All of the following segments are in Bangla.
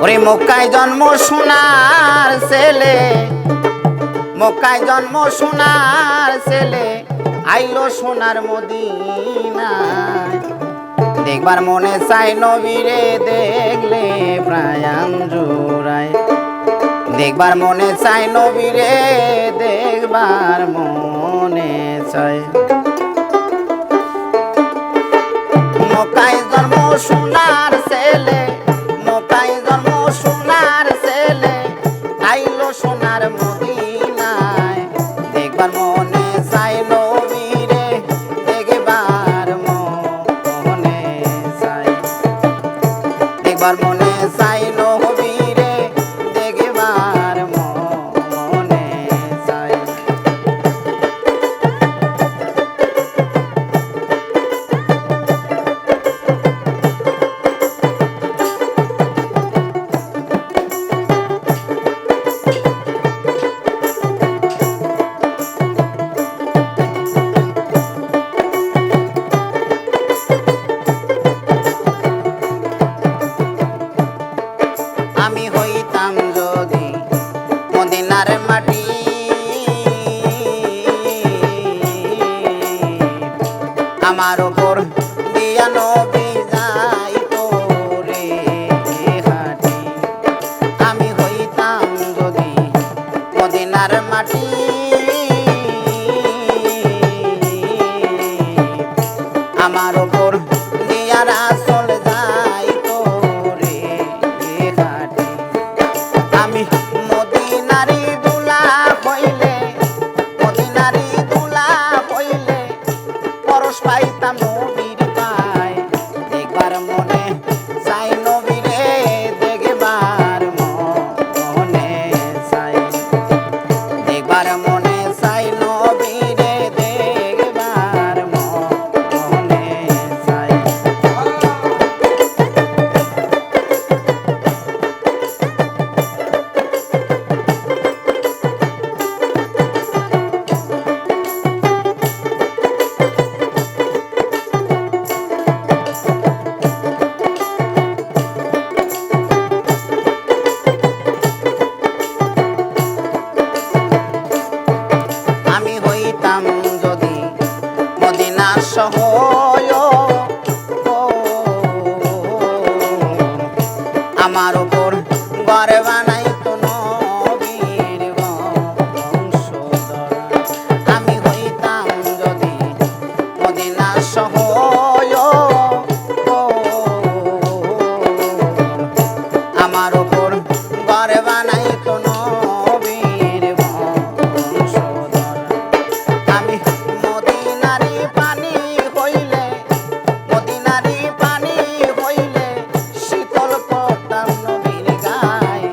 ওরে মক্কায় জন্ম সোনার ছেলে, মক্কায় জন্ম সোনার ছেলে, আইলো সোনার মদিনায়। দেখবার মনে চাই নবীরে, দেখলে প্রাণ জুড়ায়। দেখবার মনে চাই নবীরে, দেখবার মনে চাই। মক্কায় জন্ম সোনার ছেলে, মক্কায় জন্ম সোনার ছেলে, আইলো সোনার মদিনায়। দেখবার মনে চাই নবীরে, দেখবার মনে চাই। দেখবার মনে চাই নবীরে, দেখবার মনে চাই। আমি হইতাম যদি মদিনার মাটি, আমার ওপর দিয়া নবী যাইতো রে হাঁটি। আমি হইতাম যদি মদিনার মাটি, আমার ওপর দিয়া রাসূল যাইতো রে হাঁটি। আমি মদিনারি দুলা হইলে, মদিনারি দুলা হইলে পরশ পাইতাম নবীর পায়। দেখবার মনে চাই নবীরে, দেখবার মনে চাই। দেখবার মনে চাই নবীরে, দেখবার মনে চাই। আমি হইতাম যদি মদিনার শহর, আমার উপর ঘর বানাইতো নবীর বংশধর। আমি হইতাম যদি মদিনার শহর, আমার উপর ঘর বানাইতো নবীর বংশধর। আমি মদিনারি পানি হইলে, মদিনারি পানি হইলে শীতল করতাম নবীর গায়।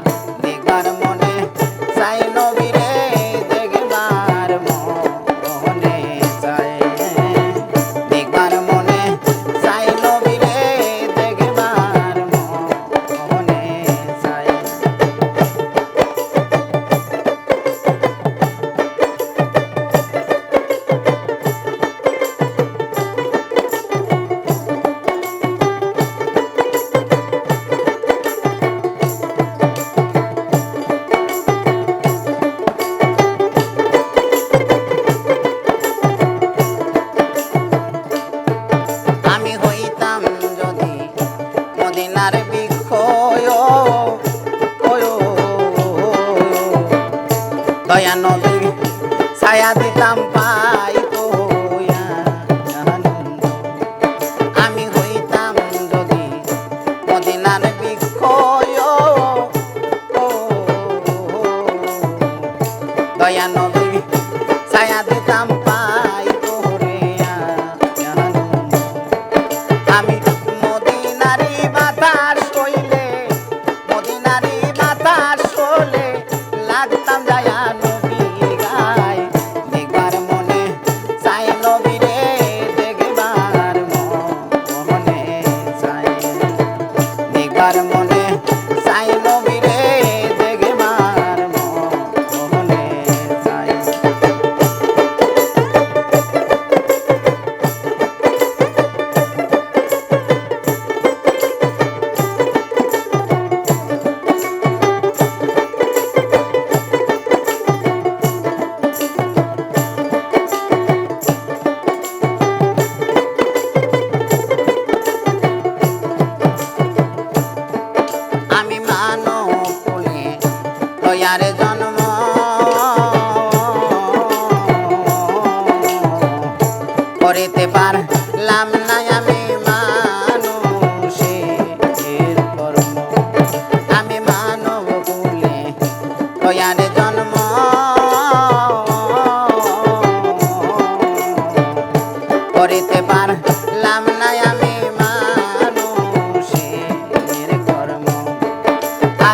দেখবার মনে চাই নবীরে, দেখবার মনে চাই। দেখবার মনে চাই নবীরে, দেখবার মনে চাই। আমি হইতাম যদি মদিনার বৃক্ষ, দয়া নবীর ছায়া দিতাম পাইতো আনন্দ। আমি হইতাম যদি মদিনার বৃক্ষ, দয়া নবীর ছায়া দিতাম পাইতো রে আনন্দ। আমি মদিনারি বাতাস হইলে, মদিনারি বাতাস হলে লাগতাম যায়া নবীর গায়। দেখবার মনে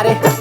আরে